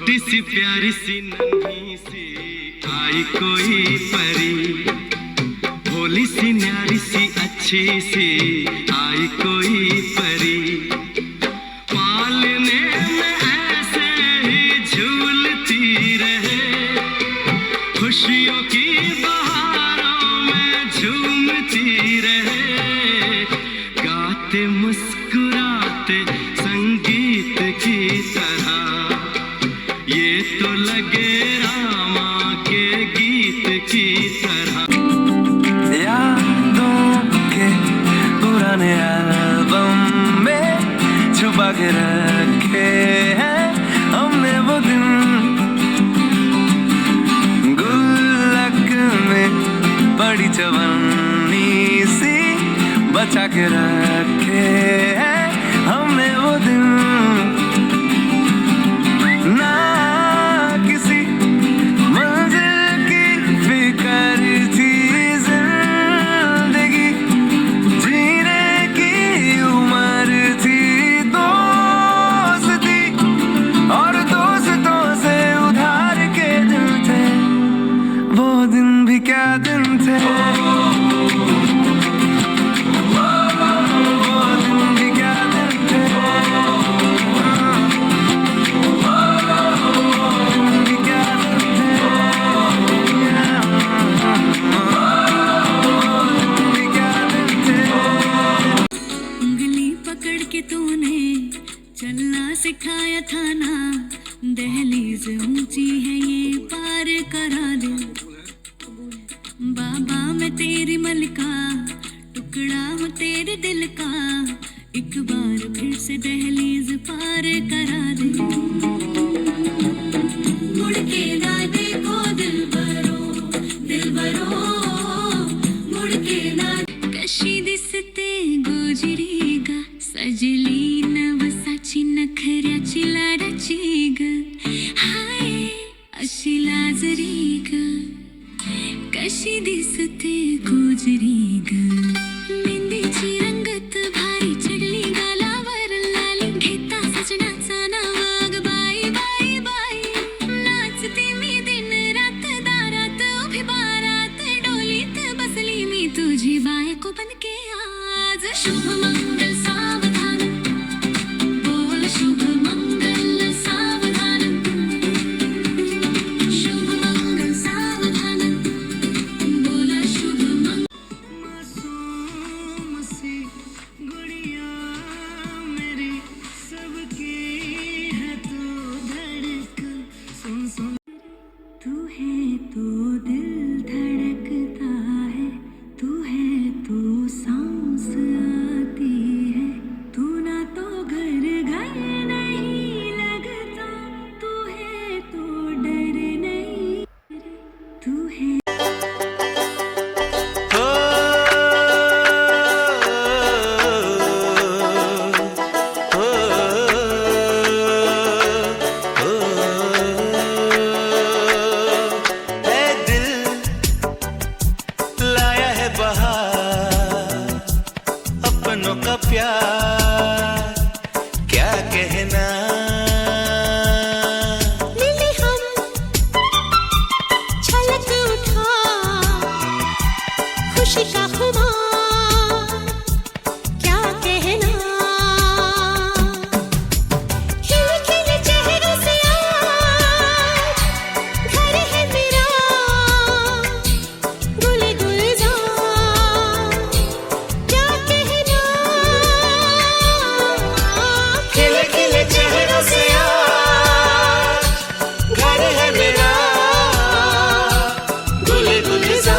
छोटी सी प्यारी सी नन्ही सी आई कोई परी, भोली सी न्यारी सी अच्छी सी आई कोई परी, पालने में ऐसे ही झूलती रहे, खुशियों की बहारों में झूमती रहे, गाते मुस्कुराते संगीत की तरह, ये तो लगे रामा के गीत की तरह। यादों के पुराने एल्बम में छुपा के रखे हैं हमने वो दिन, गुल्लक में बड़ी चवन्नी सी बचा के रखे हैं हमने वो दिन, ना किसी मंजिल की फिक्र थी, जिंदगी जीने की उम्र थी, दोस्ती और दोस्तों से उधार के दिन थे, वो दिन भी क्या दिन थे, चलना सिखाया था ना, दहलीज ऊंची है ये पार करा दे, बाबा मैं तेरी मलका, टुकड़ा हूँ तेरे दिल का, एक बार फिर से दहलीज पार करा दे, मुड़ के ना देखो दिलबरो, दिलबरो मुड़ के ना, कशी दिसते गुजरी ग सजली नवसाची नखऱ्याची लाडाची ग, हाय अशी लाजरी ग, कशी दिसते गुजरी ग, मेहंदीची रंगत भारी चढली गालावर लाली, घेता सजनाचा नावाग बाई बाई बाई, नाचते मी दिन रात दारात उभी बारात, डोलीत बसली मी तुझी बायको बनके आज, शुभ मंगल सावधान बोल, शुभ मंगल सावधान, शुभ मंगल सावधान बोल, शुभ मंगल। मासूम सी गुड़िया मेरी सबकी है तू धड़कन, सुन सुन तू है तो दिल धड़कता है, तू है तो सांस आती है, तू ना तो घर घर नहीं लगता, तू है तो डर नहीं, तू है लाया है बहार अपनों का प्यार, क्या कहना, मिले हम छलक उठा खुशी का खुमार, क्या कहना, खिले खिले चेहरों से आज घर है मेरा, गुले गुलजार, क्या कहना, खिले खिले चेहरों से आज घर है मेरा, गुले गुलजार,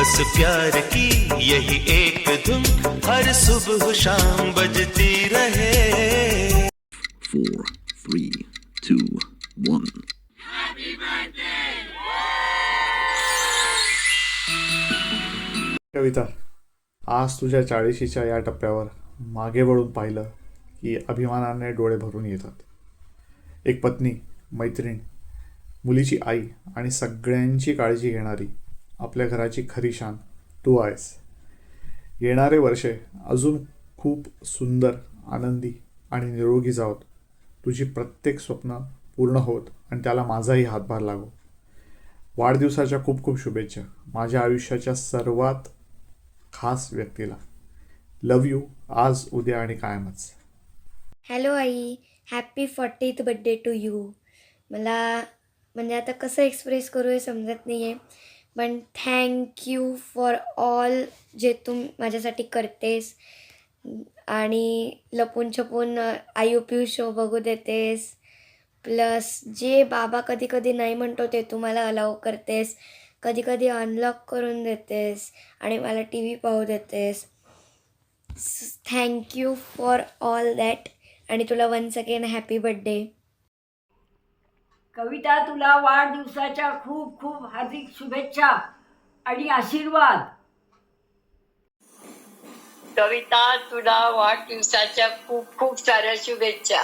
बस प्यार की यही एक धुन हर सुबह शाम बजती रहे. 4, 3, 2, 1. कविता, आज तुझ्या 40शीच्या या टप्प्यावर मागे वळून पाहिलं की अभिमानाने डोळे भरून येतात. एक पत्नी, मैत्रीण, मुलीची आई आणि सगळ्यांची काळजी घेणारी आपल्या घराची खरी शान तू आहेस. येणारे वर्षे अजून खूप सुंदर, आनंदी आणि निरोगी जावोत. तुझी प्रत्येक स्वप्न पूर्ण होत आणि त्याला माझाही हातभार लागो. वाढदिवसाच्या खूप खूप शुभेच्छा माझ्या आयुष्याच्या सर्वात खास व्यक्तीला. लव यू, आज, उद्या आणि कायमच. हॅलो आई, happy 40th birthday to you. मला म्हणजे आता कसं एक्सप्रेस करू हे समजत नाही आहे, पण थँक्यू फॉर ऑल जे तू माझ्यासाठी करतेस आणि लपून छपून IUP शो बघू देतेस, प्लस जे बाबा कधी कधी नाही म्हणतो ते तू मला अलाव करतेस, कधी कधी अनलॉक करून देतेस आणि मला TV पाहू देतेस. थँक्यू फॉर ऑल दॅट आणि तुला वन्स अगेन हॅपी बड्डे. कविता, तुला वाढदिवसाच्या खूप खूप हार्दिक शुभेच्छा आणि आशीर्वाद. कविता, तुला वाढदिवसाच्या खूप खूप साऱ्या शुभेच्छा.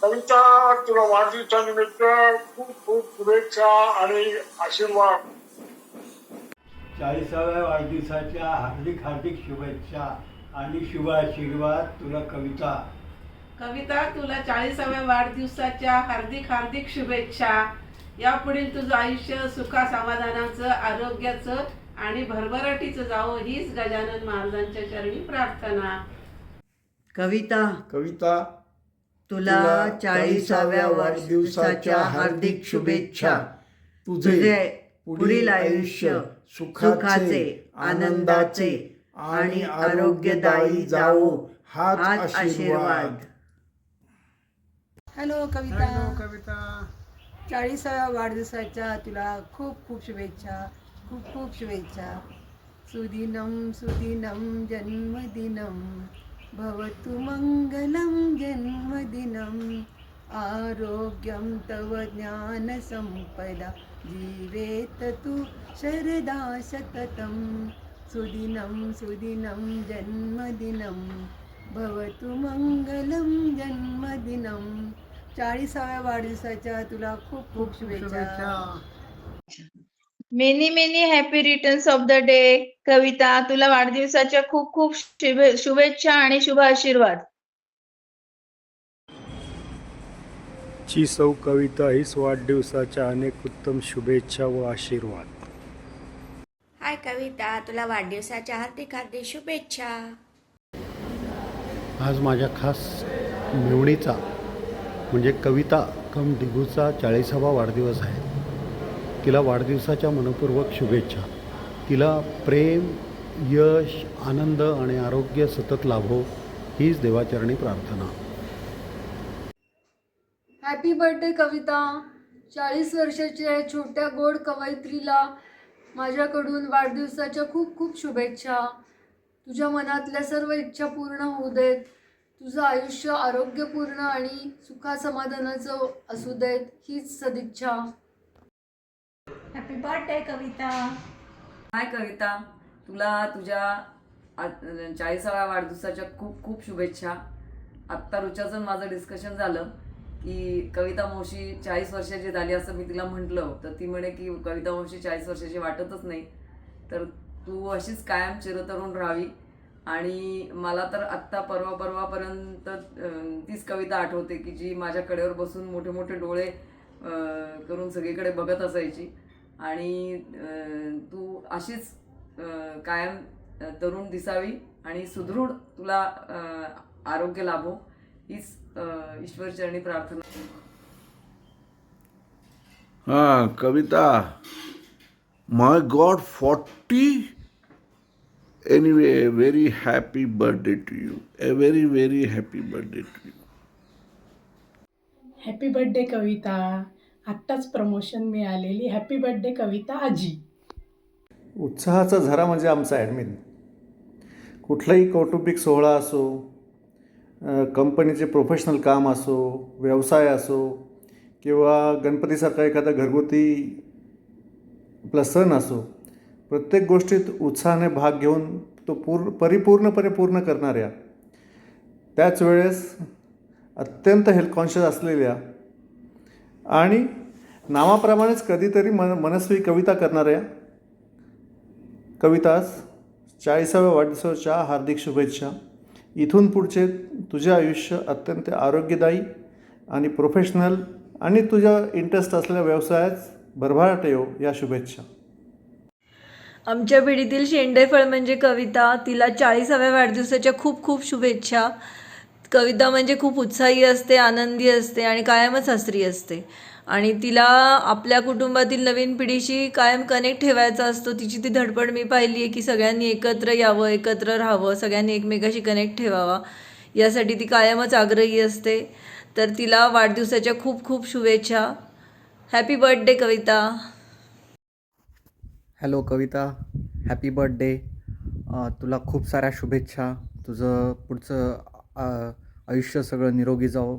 कविता, तुला वाढदिवसानिमित्त खूप खूप शुभेच्छा आणि आशीर्वाद. 40व्या वाढदिवसाच्या हार्दिक हार्दिक शुभेच्छा आणि शुभ आशीर्वाद तुला कविता. कविता, तुला 40व्या वाढदिवसाच्या हार्दिक हार्दिक शुभेच्छा. यापुढील तुझं आयुष्य सुखा समाधानाचं, आरोग्याचं आणि भरभराटीचं जावं हीच गजानन महाराजांच्या चरणी प्रार्थना. कविता, तुला 40व्या वाढदिवसाच्या हार्दिक शुभेच्छा. तुझे पुढील आयुष्य सुखाचे, आनंदाचे आणि आरोग्यदायी जावो हाच आशीर्वाद. हॅलो कविता, 40व्या वाढदिवसाच्या तुला खूप खूप शुभेच्छा, खूप खूप शुभेच्छा. सुदिनं सुदिनं जन्मदिनं भवतु मंगलं जन्मदिनं. आरोग्यं तव ज्ञानसम्पदा जीवेत तु शरदा सततं. सुदिनं सुदिनं जन्मदिनं भवतु मंगलं जन्मदिनं. 40व्या वाढदिवसाच्या तुला खूप खूप शुभेच्छा. Many many happy returns of the day. Kavita, तुला वाढदिवसाच्या खूप खूप शुभेच्छा आणि शुभ आशीर्वाद. ची सौ कविता, हीच वाढदिवसाच्या अनेक उत्तम शुभेच्छा व आशीर्वाद. हाय कविता, तुला वाढदिवसाच्या हार्दिक हार्दिक शुभेच्छा. आज माझ्या खास मेवणीचा म्हणजे कविता कम दिगूचा 40वा वाढदिवस आहे. तिला वाढदिवसाच्या मनपूर्वक शुभेच्छा. तिला प्रेम, यश, आनंद आणि आरोग्य सतत लाभो हीच देवाचरणी प्रार्थना. हॅपी बर्थडे कविता. 40 वर्षाच्या छोट्या गोड कवयित्रीला माझ्याकडून वाढदिवसाच्या खूप खूप शुभेच्छा. तुझ्या मनातल्या सर्व इच्छा पूर्ण होऊ देत. तुझं आयुष्य आरोग्यपूर्ण आणि सुखासमाधानाचं असू देत हीच सदिच्छा. हॅपी बर्थडे कविता. हाय कविता, तुला तुझ्या 40व्या वाढदिवसाच्या खूप खूप शुभेच्छा. आत्ता रुच्याचं माझं डिस्कशन झालं की कविता मावशी 40 वर्षाची झाली असं मी तिला म्हटलं, तर ती म्हणे की कविता मावशी 40 वर्षाची वाटतच नाही. तर तू अशीच कायम चिरतरुण राहावी. आणि मला तर आत्ता परवापर्यंत तीच कविता आठवते की जी माझ्या कडेवर बसून मोठे मोठे डोळे करून सगळीकडे बघत असायची. आणि तू अशीच कायम तरुण दिसावी आणि सुदृढ तुला आरोग्य लाभो हीच ईश्वरचरणी प्रार्थना. हां कविता, माय God 40. Anyway, a very happy birthday to you. A very, very happy birthday to you. Happy birthday Kavita. आत्ताच प्रमोशन मिळालेली हॅपी बर्थडे कविता आजी. उत्साहाचा झरा म्हणजे आमचा ॲडमिन. कुठलाही कौटुंबिक सोहळा असो, कंपनीचे प्रोफेशनल काम असो, व्यवसाय असो किंवा गणपतीसारखा एखादा घरगुती आपला सण असो, प्रत्येक गोष्टीत उत्साहाने भाग घेऊन तो परिपूर्णपणे पूर्ण करणाऱ्या, त्याच वेळेस अत्यंत हेल्थ कॉन्शियस असलेल्या आणि नावाप्रमाणेच कधीतरी मनस्वी कविता करणाऱ्या कवितास 40व्या वाढदिवसाच्या हार्दिक शुभेच्छा. इथून पुढचे तुझे आयुष्य अत्यंत आरोग्यदायी आणि प्रोफेशनल आणि तुझ्या इंटरेस्ट असलेल्या व्यवसायात भरभराट येऊ या शुभेच्छा. आमच्या पिढीतील शेंडेफळ म्हणजे कविता. तिला 40व्या वाढदिवसाच्या खूप खूप शुभेच्छा. कविता म्हणजे खूप उत्साही असते, आनंदी असते आणि कायमच हसरी असते. आणि तिला आपल्या कुटुंबातील नवीन पिढीशी कायम कनेक्ट ठेवायचा असतो. तिची ती धडपड मी पाहिली आहे की सगळ्यांनी एकत्र यावं, एकत्र राहावं, सगळ्यांनी एकमेकाशी कनेक्ट ठेवावा, यासाठी ती कायमच आग्रही असते. तर तिला वाढदिवसाच्या खूप खूप शुभेच्छा. हॅपी बर्थडे कविता. हॅलो कविता, हॅपी बर्थडे. तुला खूप साऱ्या शुभेच्छा. तुझं पुढचं आयुष्य सगळं निरोगी जावो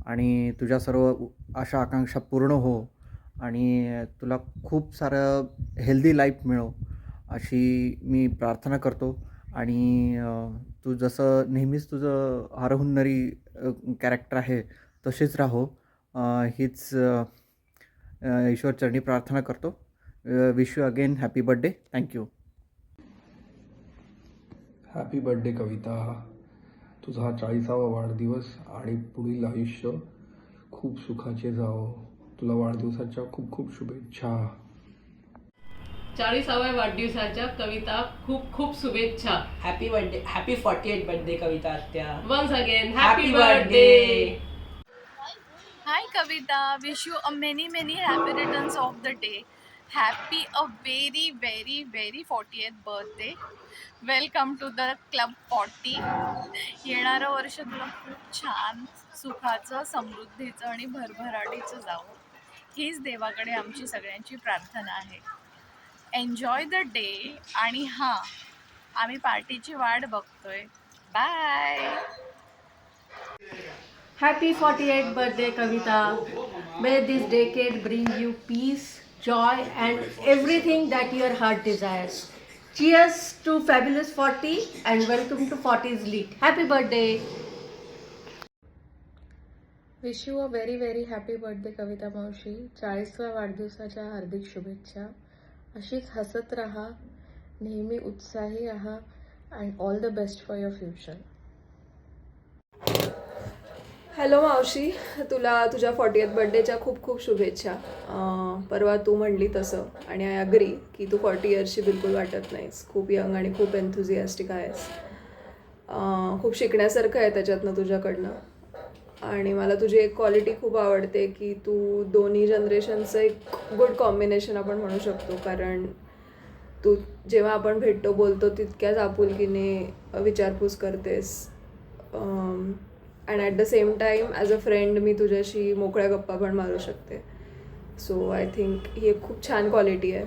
आणि तुझ्या सर्व आशा आकांक्षा पूर्ण हो आणि तुला खूप सारं हेल्दी लाईफ मिळो अशी मी प्रार्थना करतो. आणि तू जसं नेहमीच तुझं हरहुन्नरी कॅरेक्टर आहे तसेच राहो, हीच ईश्वरचरणी प्रार्थना करतो. Wish you again happy birthday. Thank you. Happy birthday Kavita. तुझा 40वा वाढदिवस आणि पुढील आयुष्य खूप सुखाचे जावो. तुला वाढदिवसाच्या खूप खूप शुभेच्छा. 40व्या वाढदिवसाच्या कविता खूप खूप शुभेच्छा. Happy birthday. Happy 48 birthday Kavita आत्या. Once again happy birthday. Hi Kavita, wish you a many happy returns of the day. Happy a very 40th birthday. Welcome to the club 40. येणारं वर्ष तुला खूप छान, सुखाचं, समृद्धीचं आणि भरभराटीचं जावं, हीच देवाकडे आमची सगळ्यांची प्रार्थना आहे. Enjoy the day. आणि हां, आम्ही पार्टीची वाट बघतोय. Bye. Happy 48th birthday Kavita. May this decade bring you peace, joy and everything that your heart desires. Cheers to fabulous 40 and welcome to 40's Lead. Happy birthday. Wish you a very happy birthday Kavita मावशी. 40व्या वाढदिवसाच्या हार्दिक शुभेच्छा. अशीच हसत राहा, नेहमी उत्साही राहा and all the best for your future. Hello मावशी, तुला तुझ्या 40th बर्थडेच्या खूप खूप शुभेच्छा. परवा तू म्हणली तसं आणि आय अग्री की तू 40 इयर्सची बिलकुल वाटत नाहीस. खूप यंग आणि खूप एन्थुझियास्टिक आहेस. खूप शिकण्यासारखं आहे त्याच्यातनं तुझ्याकडनं. आणि मला तुझी एक क्वालिटी खूप आवडते की तू दोन्ही जनरेशनचं एक गुड कॉम्बिनेशन आपण म्हणू शकतो. कारण तू जेव्हा आपण भेटतो, बोलतो, तितक्याच आपुलकीने विचारपूस करतेस. And at the same time as a friend मी तुझ्याशी मोकळ्या गप्पा पण मारू शकते. सो आय थिंक ही एक खूप छान क्वालिटी आहे.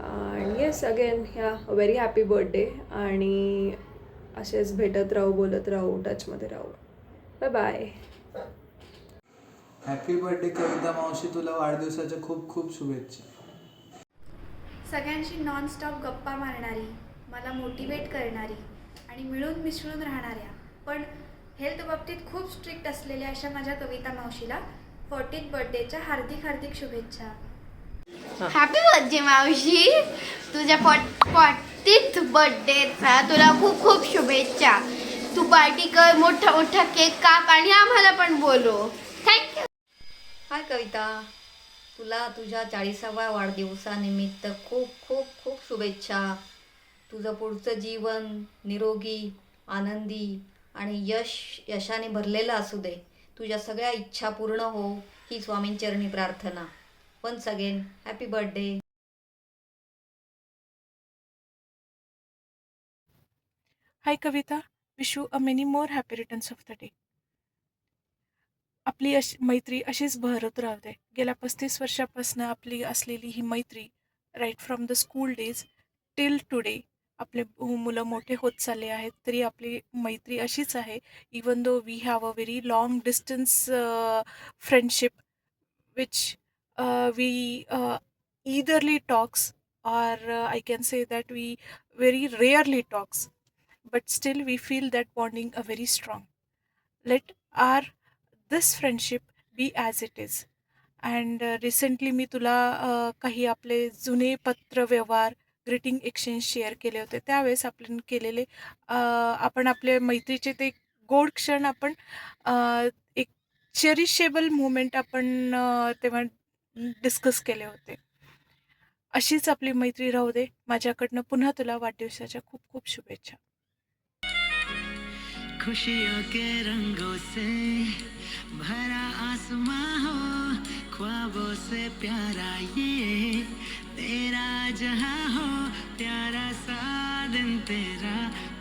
अँड येस, अगेन ह्या व्हेरी हॅपी बर्थडे. आणि असेच भेटत राहू, बोलत राहू, टचमध्ये राहू. Bye bye. Happy birthday Kavita मावशी. तुला वाढदिवसाच्या खूप खूप शुभेच्छा. सगळ्यांशी नॉनस्टॉप गप्पा मारणारी, मला मोटिवेट करणारी आणि मिळून मिसळून राहणाऱ्या पण हेल्थ बाबतीत खूप स्ट्रिक्ट असलेल्या अशा माझ्या कविता मावशीला 40th बर्थडेच्या हार्दिक शुभेच्छा. हॅपी बर्थडे मावशी. तुझ्या 40th बर्थडेचा तुला खूप खूप शुभेच्छा. तू पार्टी कर, मोठा केक काप आणि आम्हाला पण बोलव. थँक्यू. हाय कविता, तुला तुझ्या 40व्या वाढदिवसानिमित्त खूप खूप खूप शुभेच्छा. तुझं पुढचं जीवन निरोगी, आनंदी आणि यशाने भरलेलं असू दे. तुझ्या सगळ्या इच्छा पूर्ण हो, ही स्वामींचरणी प्रार्थना. Once again happy birthday. Hi Kavita, wish you a many more happy returns of the day. आपली मैत्री अशीच बहरत राहू दे. गेल्या 35 वर्षापासून आपली असलेली ही मैत्री right from the school days till today. आपले मुलं मोठे होत चालले आहेत तरी आपली मैत्री अशीच आहे. Even though we have a very long distance friendship which we eagerly talks, or I can say that we very rarely talks, but still we feel that bonding a very strong. Let our this friendship be as it is. And recently मी तुला काही आपले जुने पत्रव्यवहार greeting exchange share केले होते. त्यावेळेस आपण केलेले आपण आपल्या मैत्रीचे ते गोड क्षण आपण एक चेरिशेबल मुमेंट आपण तेव्हा डिस्कस केले होते. अशीच आपली मैत्री राहू दे. माझ्याकडनं पुन्हा तुला वाढदिवसाच्या खूप खूप शुभेच्छा. खुशियों के रंगों से भरा आसमां हो, ख्वाबों से प्यारा ये तेरा जहां हो, प्यारा सा दिन तेरा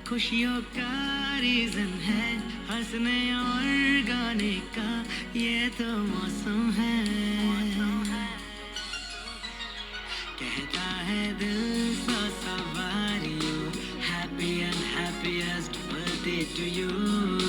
खुशियों का रीजन है, हंसने और गाने का ये तो मौसम है. कहता है दिल सो सवारियों, happy and happiest birthday to you.